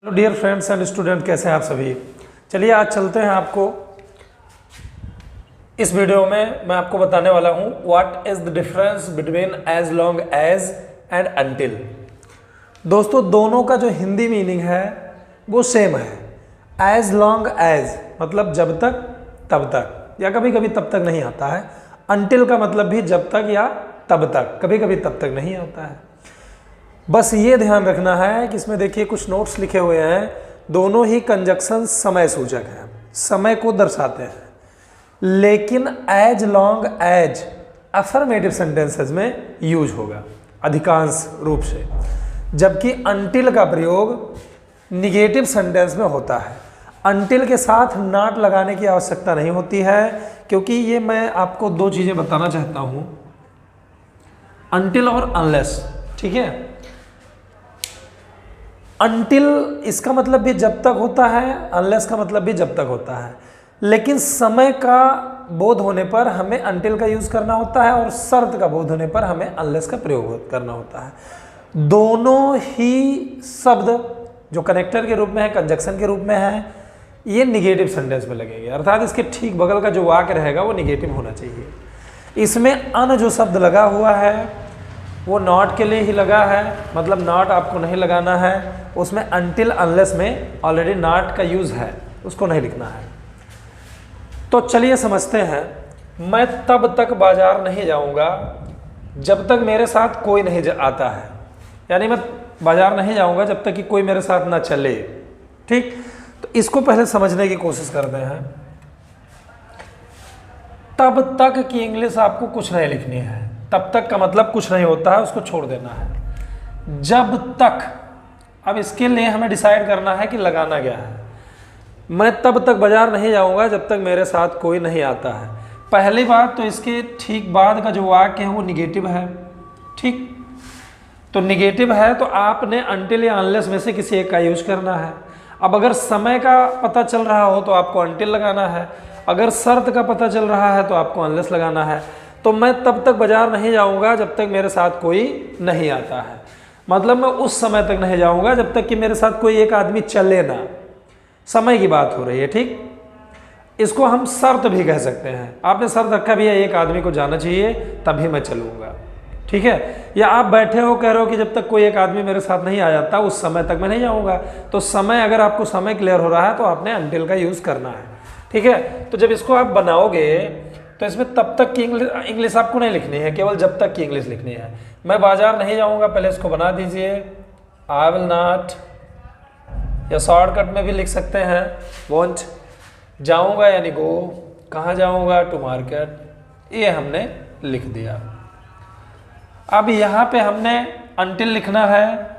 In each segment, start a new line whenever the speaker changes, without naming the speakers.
Hello dear friends and student, कैसे हैं आप सभी। चलिए आज चलते हैं। आपको इस वीडियो में मैं आपको बताने वाला हूं what is the difference between as long as and until. दोस्तों, दोनों का जो हिंदी मीनिंग है वो सेम है। एज लॉन्ग एज मतलब जब तक तब तक, या कभी कभी तब तक नहीं आता है। अनटिल का मतलब भी जब तक या तब तक, कभी कभी तब तक नहीं आता है। बस ये ध्यान रखना है कि इसमें देखिए कुछ नोट्स लिखे हुए हैं। दोनों ही कंजक्शन समय सूचक हैं, समय को दर्शाते हैं, लेकिन as long as affirmative sentences में यूज होगा अधिकांश रूप से, जबकि अनटिल का प्रयोग निगेटिव सेंटेंस में होता है। अनटिल के साथ नॉट लगाने की आवश्यकता नहीं होती है, क्योंकि ये मैं आपको दो चीज़ें बताना चाहता हूँ, अनटिल और अनलेस। ठीक है, अनटिल इसका मतलब भी जब तक होता है, अनलेस का मतलब भी जब तक होता है, लेकिन समय का बोध होने पर हमें अनटिल का यूज़ करना होता है और शर्त का बोध होने पर हमें अनलेस का प्रयोग करना होता है। दोनों ही शब्द जो कनेक्टर के रूप में है, कंजक्शन के रूप में है, ये निगेटिव सेंटेंस में लगेंगे, अर्थात इसके ठीक बगल का जो वाक्य रहेगा वो निगेटिव होना चाहिए। इसमें अन जो शब्द लगा हुआ है वो नॉट के लिए ही लगा है, मतलब नॉट आपको नहीं लगाना है। उसमें अनटिल अनलेस में ऑलरेडी नॉट का यूज़ है, उसको नहीं लिखना है। तो चलिए समझते हैं। मैं तब तक बाजार नहीं जाऊंगा जब तक मेरे साथ कोई नहीं आता है, यानी मैं बाजार नहीं जाऊंगा जब तक कि कोई मेरे साथ ना चले। ठीक, तो इसको पहले समझने की कोशिश करते हैं। तब तक की इंग्लिश आपको कुछ नहीं लिखनी है। तब तक का मतलब कुछ नहीं होता है, उसको छोड़ देना है। जब तक, अब इसके लिए हमें डिसाइड करना है कि लगाना क्या है। मैं तब तक बाजार नहीं जाऊंगा जब तक मेरे साथ कोई नहीं आता है। पहली बात तो इसके ठीक बाद का जो वाक्य है वो निगेटिव है। ठीक, तो निगेटिव है तो आपने अनटिल या अनलेस में से किसी एक का यूज करना है। अब अगर समय का पता चल रहा हो तो आपको अनटिल लगाना है, अगर शर्त का पता चल रहा है तो आपको अनलेस लगाना है। तो मैं तब तक बाजार नहीं जाऊंगा जब तक मेरे साथ कोई नहीं आता है, मतलब मैं उस समय तक नहीं जाऊंगा जब तक कि मेरे साथ कोई एक आदमी चले ना। समय की बात हो रही है। ठीक, इसको हम शर्त भी कह सकते हैं। आपने शर्त रखा भी है एक आदमी को जाना चाहिए तभी मैं चलूंगा। ठीक है, या आप बैठे हो कह रहे हो कि जब तक कोई एक आदमी मेरे साथ नहीं आ जाता उस समय तक मैं नहीं जाऊंगा। तो समय, अगर आपको समय क्लियर हो रहा है तो आपने अनटिल का यूज करना है। ठीक है, तो जब इसको आप बनाओगे तो इसमें तब तक की इंग्लिश आपको नहीं लिखनी है, केवल जब तक की इंग्लिश लिखनी है। मैं बाजार नहीं जाऊंगा, पहले इसको बना दीजिए, आई विल नॉट, या शॉर्टकट में भी लिख सकते हैं वॉन्ट। जाऊंगा यानी गो, कहाँ जाऊंगा, टू मार्केट, ये हमने लिख दिया। अब यहाँ पे हमने अनटिल लिखना है,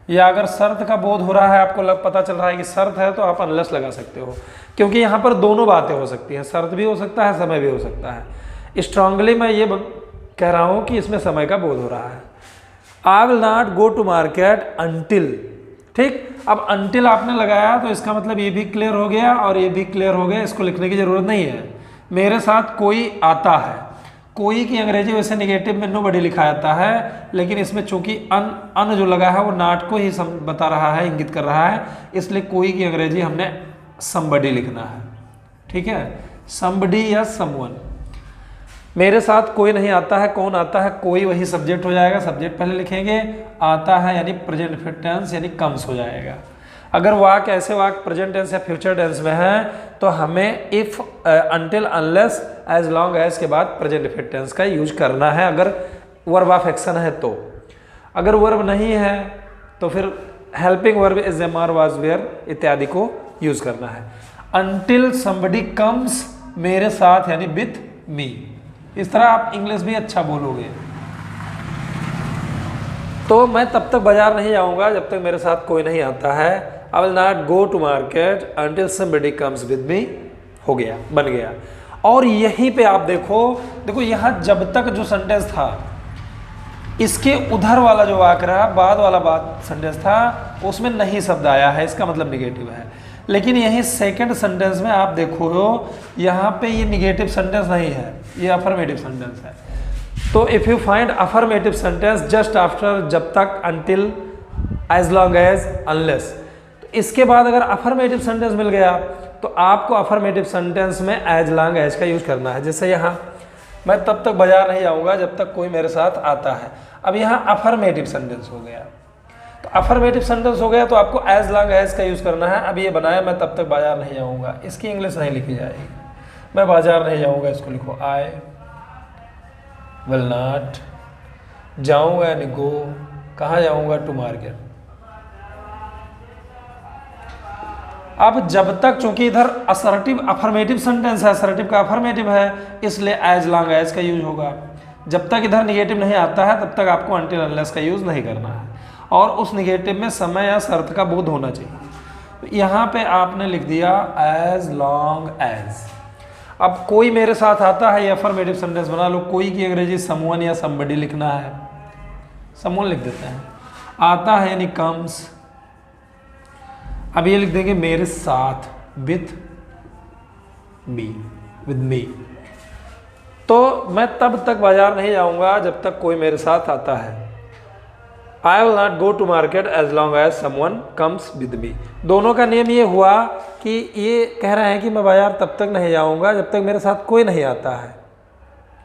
या अगर शर्त का बोध हो रहा है, आपको पता चल रहा है कि शर्त है, तो आप अनलेस लगा सकते हो, क्योंकि यहाँ पर दोनों बातें हो सकती हैं, शर्त भी हो सकता है, समय भी हो सकता है। स्ट्रांगली मैं ये कह रहा हूँ कि इसमें समय का बोध हो रहा है। I will not go to market until. ठीक, अब अनटिल आपने लगाया तो इसका मतलब ये भी क्लियर हो गया और ये भी क्लियर हो गया, इसको लिखने की जरूरत नहीं है। मेरे साथ कोई आता है, कोई की अंग्रेजी वैसे निगेटिव में नोबडी लिखा जाता है, लेकिन इसमें चूंकि अन जो लगा है वो नॉट को ही बता रहा है, इंगित कर रहा है, इसलिए कोई की अंग्रेजी हमने समबडी लिखना है। ठीक है, समबडी या समवन। मेरे साथ कोई नहीं आता है, कौन आता है, कोई वही सब्जेक्ट हो जाएगा, सब्जेक्ट पहले लिखेंगे, आता है यानी प्रेजेंट परफेक्ट टेंस यानी कम्स हो जाएगा। अगर वाक्य ऐसे वाक्य प्रेजेंट टेंस या फ्यूचर टेंस में है तो हमें if, until, unless, as long as के बाद प्रेजेंट परफेक्ट टेंस का यूज करना है, अगर वर्ब ऑफ एक्शन है तो। अगर वर्ब नहीं है तो फिर helping verb is, am, are, was, were इत्यादि को यूज करना है। अनटिल समबडी कम्स, मेरे साथ यानी विथ मी। इस तरह आप इंग्लिश भी अच्छा बोलोगे। तो मैं तब तक बाजार नहीं जाऊंगा जब तक मेरे साथ कोई नहीं आता है। I will not go to market until somebody comes with me, हो गया, बन गया। और यहीं पे आप देखो यहाँ जब तक जो सेंटेंस था, इसके उधर वाला जो वाक्य रहा, बाद वाला बात सेंटेंस था, उसमें नहीं शब्द आया है, इसका मतलब निगेटिव है। लेकिन यही सेकंड सेंटेंस में आप देखो, यहाँ पे ये निगेटिव सेंटेंस नहीं है, ये अफर्मेटिव सेंटेंस है। तो if you find affirmative sentence just after जब तक, until, as long as, unless. तो इसके बाद अगर अफर्मेटिव सेंटेंस मिल गया तो आपको अफर्मेटिव सेंटेंस में एज लॉन्ग एज का यूज करना है। जैसे यहाँ मैं तब तक बाजार नहीं जाऊँगा जब तक कोई मेरे साथ आता है। अब यहाँ अफर्मेटिव सेंटेंस हो गया, तो अफर्मेटिव सेंटेंस हो गया तो आपको एज लॉन्ग एज का यूज करना है। अब ये बनाया मैं तब तक बाजार नहीं जाऊँगा, इसकी इंग्लिश नहीं लिखी जाएगी। मैं बाजार नहीं जाऊँगा, इसको लिखो आई विल नॉट, जाऊँगा यानी गो, कहाँ जाऊँगा, टू मार्केट। अब जब तक, चूंकि इधर असर्टिव अफर्मेटिव सेंटेंस है, असर्टिव का अफर्मेटिव है, इसलिए एज लॉन्ग एज का यूज होगा। जब तक इधर निगेटिव नहीं आता है तब तक आपको अनटिल अनलेस का यूज नहीं करना है, और उस निगेटिव में समय या शर्त का बोध होना चाहिए। तो यहाँ पे आपने लिख दिया एज लॉन्ग एज। अब कोई मेरे साथ आता है, ये अफर्मेटिव सेंटेंस बना लो। कोई की अंग्रेजी समवन या समबडी लिखना है, समवन लिख देते हैं। आता है यानी कम्स। अब ये लिख देंगे मेरे साथ, विथ मी, विद मी। तो मैं तब तक बाजार नहीं जाऊंगा जब तक कोई मेरे साथ आता है। I will not go to market as long as someone comes with me. दोनों का नियम ये हुआ कि ये कह रहे हैं कि मैं बाजार तब तक नहीं जाऊंगा जब तक मेरे साथ कोई नहीं आता है।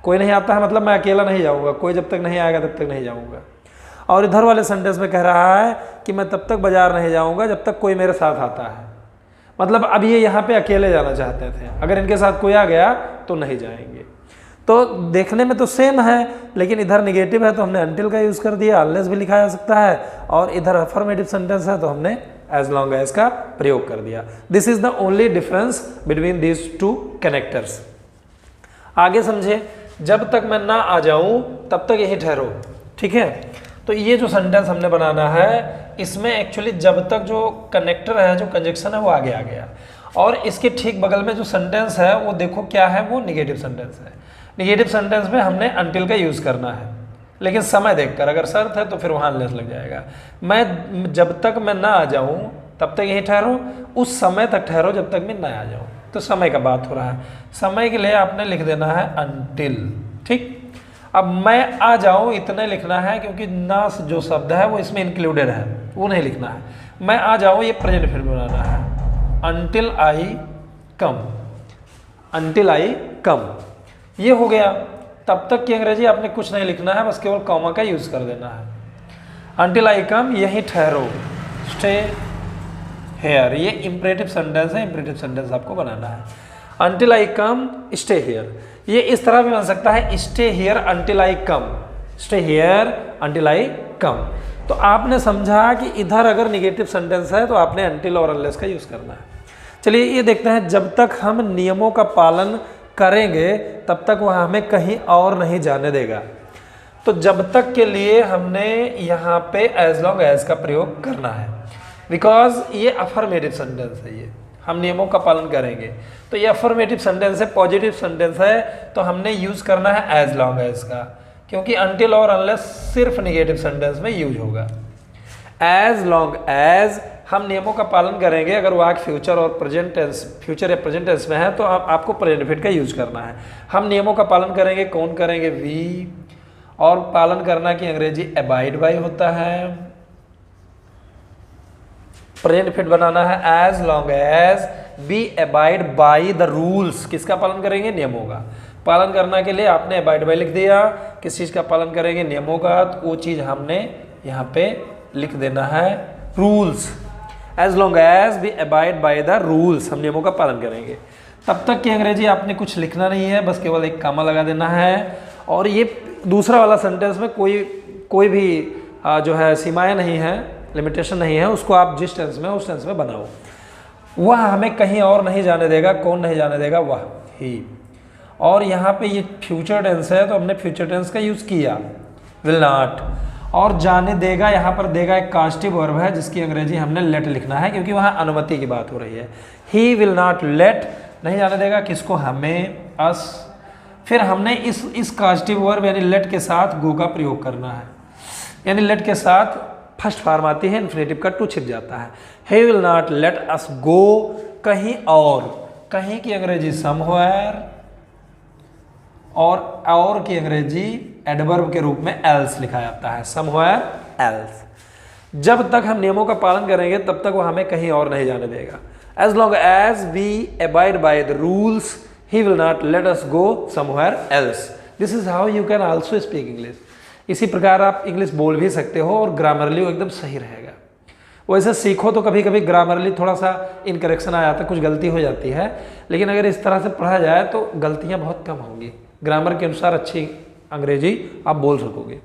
कोई नहीं आता है मतलब मैं अकेला नहीं जाऊंगा, कोई जब तक नहीं आएगा तब तक नहीं जाऊंगा। और इधर वाले सेंटेंस में कह रहा है कि मैं तब तक बाजार नहीं जाऊंगा जब तक कोई मेरे साथ आता है। मतलब अब ये यहाँ पे अकेले जाना चाहते थे, अगर इनके साथ कोई आ गया तो नहीं जाएंगे। तो देखने में तो सेम है, लेकिन इधर निगेटिव है तो हमने अनटिल का यूज़ कर दिया, अनलेस भी लिखा जा सकता है, और इधर अफर्मेटिव सेंटेंस है तो हमने एज लॉन्ग एज का प्रयोग कर दिया। This is the only difference between these two connectors. आगे समझे, जब तक मैं ना आ जाऊं तब तक यही ठहरो, ठीक है। तो ये जो सेंटेंस हमने बनाना है, इसमें एक्चुअली जब तक जो कनेक्टर है, जो कंजक्शन है, वो आगे आ गया, और इसके ठीक बगल में जो सेंटेंस है वो देखो क्या है, वो निगेटिव सेंटेंस है। निगेटिव सेंटेंस में हमने अनटिल का यूज़ करना है, लेकिन समय देखकर, अगर शर्त है तो फिर वहाँ अनलेस लग जाएगा। मैं जब तक मैं ना आ जाऊँ तब तक यही ठहरो, उस समय तक ठहरो जब तक मैं ना आ जाऊँ। तो समय का बात हो रहा है, समय के लिए आपने लिख देना है अनटिल, ठीक। अब मैं आ जाऊँ इतने लिखना है, क्योंकि ना जो शब्द है वो इसमें इंक्लूडेड है, वो नहीं लिखना है। मैं आ जाऊँ ये प्रेजेंट फिर बनाना है, until I come, until I कम, ये हो गया। तब तक की अंग्रेजी आपने कुछ नहीं लिखना है, बस केवल कॉमा का यूज कर देना है। अनटिल आई कम, यही ठहरो, स्टे हेयर, ये इंपरेटिव सेंटेंस है, इंपरेटिव सेंटेंस आपको बनाना है। Until I come stay here, ये इस तरह भी बन सकता है, stay here until I come, stay here until I come. तो आपने समझा कि इधर अगर निगेटिव सेंटेंस है तो आपने अनटिल और अनलेस का यूज करना है। चलिए ये देखते हैं, जब तक हम नियमों का पालन करेंगे तब तक वह हमें कहीं और नहीं जाने देगा। तो जब तक के लिए हमने यहाँ पे एज लॉन्ग एज का प्रयोग करना है, बिकॉज ये अफर्मेटिव सेंटेंस है, ये हम नियमों का पालन करेंगे। तो ये अफर्मेटिव सेंटेंस है, पॉजिटिव सेंटेंस है, तो हमने यूज करना है एज लॉन्ग एज का, क्योंकि अनटिल और अनलेस सिर्फ निगेटिव सेंटेंस में यूज होगा। एज लॉन्ग एज हम नियमों का पालन करेंगे। अगर वाक्य फ्यूचर और प्रेजेंट टेंस, फ्यूचर या प्रेजेंट टेंस में है तो आपको प्रेजेंट फिट का यूज करना है। हम नियमों का पालन करेंगे, कौन करेंगे, वी, और पालन करना की अंग्रेजी अबाइड बाय होता है। प्रेजेंट फिट बनाना है as long as we abide by the rules. किसका पालन करेंगे, नियमों का। पालन करना के लिए आपने अबाइड बाय लिख दिया, किस चीज का पालन करेंगे, नियमों का, तो वो चीज हमने यहाँ पे लिख देना है rules. As long as we abide by the rules, हम नियमों का पालन करेंगे। तब तक की अंग्रेजी आपने कुछ लिखना नहीं है, बस केवल एक कामा लगा देना है। और ये दूसरा वाला सेंटेंस में कोई भी जो है सीमाएं नहीं है, लिमिटेशन नहीं है, उसको आप जिस टेंस में उस टेंस में बनाओ। वह हमें कहीं और नहीं जाने देगा, कौन नहीं जाने देगा, वह ही। और यहाँ पे ये फ्यूचर टेंस है तो हमने फ्यूचर टेंस का यूज़ किया, विल नॉट। और जाने देगा, यहाँ पर देगा एक कास्टिव वर्ब है जिसकी अंग्रेजी हमने लेट लिखना है, क्योंकि वहाँ अनुमति की बात हो रही है। ही विल नॉट लेट, नहीं जाने देगा, किसको, हमें, अस। फिर हमने इस कास्टिव वर्ब यानी लेट के साथ गो का प्रयोग करना है, यानी लेट के साथ फर्स्ट फॉर्म आती है, इन्फिनेटिव का टू छिप जाता है। He will not let us go, कहीं और, कहीं की अंग्रेजी समवेयर, और की अंग्रेजी एडवर्ब के रूप में एल्स लिखा जाता है, समवेयर एल्स। जब तक हम नियमों का पालन करेंगे तब तक वो हमें कहीं और नहीं जाने देगा। As long as we abide by the rules ही will not let us go somewhere else. This is how you can also speak English. इसी प्रकार आप इंग्लिश बोल भी सकते हो और ग्रामरली वो एकदम सही रहेगा। वैसे सीखो तो कभी कभी ग्रामरली थोड़ा सा इनकरेक्शन आ जाता है, कुछ गलती हो जाती है, लेकिन अगर इस तरह से पढ़ा जाए तो गलतियां बहुत कम होंगी। ग्रामर के अनुसार अच्छी अंग्रेजी आप बोल सकोगे।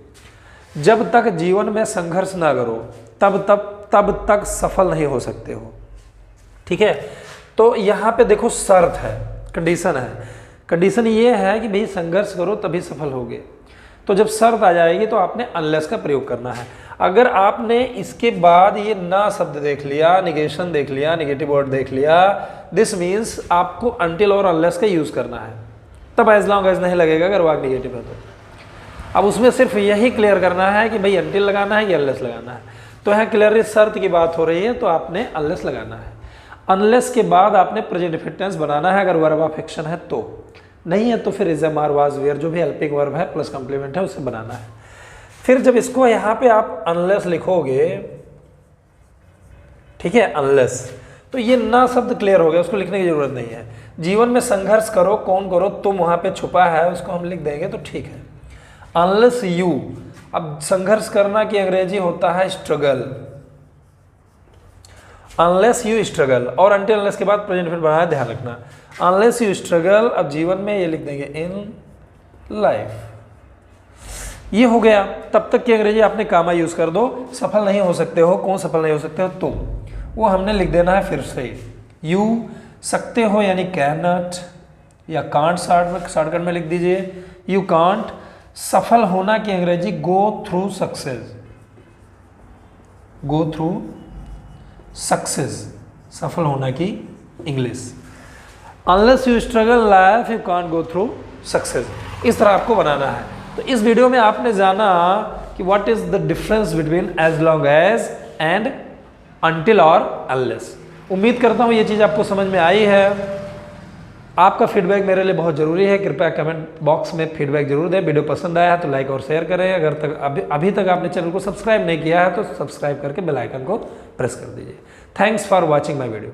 जब तक जीवन में संघर्ष ना करो तब तक सफल नहीं हो सकते हो। ठीक है, तो यहाँ पे देखो शर्त है, कंडीशन है। कंडीशन ये है कि भाई संघर्ष करो तभी सफल होगे। तो जब शर्त आ जाएगी तो आपने अनलेस का प्रयोग करना है। अगर आपने इसके बाद ये ना शब्द देख लिया, निगेशन देख लिया, नेगेटिव वर्ड देख लिया, दिस मीन्स आपको अनटिल और अनलेस का यूज करना है। तब एज लॉन्ग एज नहीं लगेगा अगर वाक निगेटिव है तो। अब उसमें सिर्फ यही क्लियर करना है कि भाई अनटिल लगाना है कि अनलेस लगाना है। तो यहाँ क्लियर शर्त की बात हो रही है तो आपने अनलेस लगाना है। अनलेस के बाद आपने प्रेजेंट परफेक्ट टेंस बनाना है अगर वर्ब ऑफ एक्शन है तो, नहीं है तो फिर इज, आर, वाज, वेयर जो भी हेल्पिंग वर्ब है प्लस कंप्लीमेंट है उससे बनाना है। फिर जब इसको यहाँ पे आप अनलेस लिखोगे, ठीक है, अनलेस, तो ये ना शब्द क्लियर हो गया, उसको लिखने की जरूरत नहीं है। जीवन में संघर्ष करो, कौन करो, तुम वहां पे छुपा है, उसको हम लिख देंगे तो ठीक है। अनलेस यू, अब संघर्ष करना की अंग्रेजी होता है स्ट्रगल। अनलेस यू स्ट्रगल, और अनटिल अनलेस के बाद प्रेजेंट परफेक्ट बनाना, ध्यान रखना। अनलेस यू स्ट्रगल, अब जीवन में ये लिख देंगे इन लाइफ। ये हो गया। तब तक की अंग्रेजी आपने कामा यूज कर दो। सफल नहीं हो सकते हो, कौन सफल नहीं हो सकते हो, तुम, वो हमने लिख देना है फिर से। यू सकते हो यानी कैन नॉट, या कांट शॉर्टकट में लिख दीजिए, यू कांट। सफल होना की अंग्रेजी go through success, go through success, सफल होना की English. Unless you struggle life you can't go through success. इस तरह आपको बनाना है। तो इस वीडियो में आपने जाना कि what is the difference between as long as and until और अनलेस। उम्मीद करता हूँ ये चीज़ आपको समझ में आई है। आपका फीडबैक मेरे लिए बहुत ज़रूरी है, कृपया कमेंट बॉक्स में फीडबैक जरूर दें। वीडियो पसंद आया है तो लाइक और शेयर करें। अगर तक अभी तक आपने चैनल को सब्सक्राइब नहीं किया है तो सब्सक्राइब करके बेल आइकन को प्रेस कर दीजिए। Thanks for watching my video.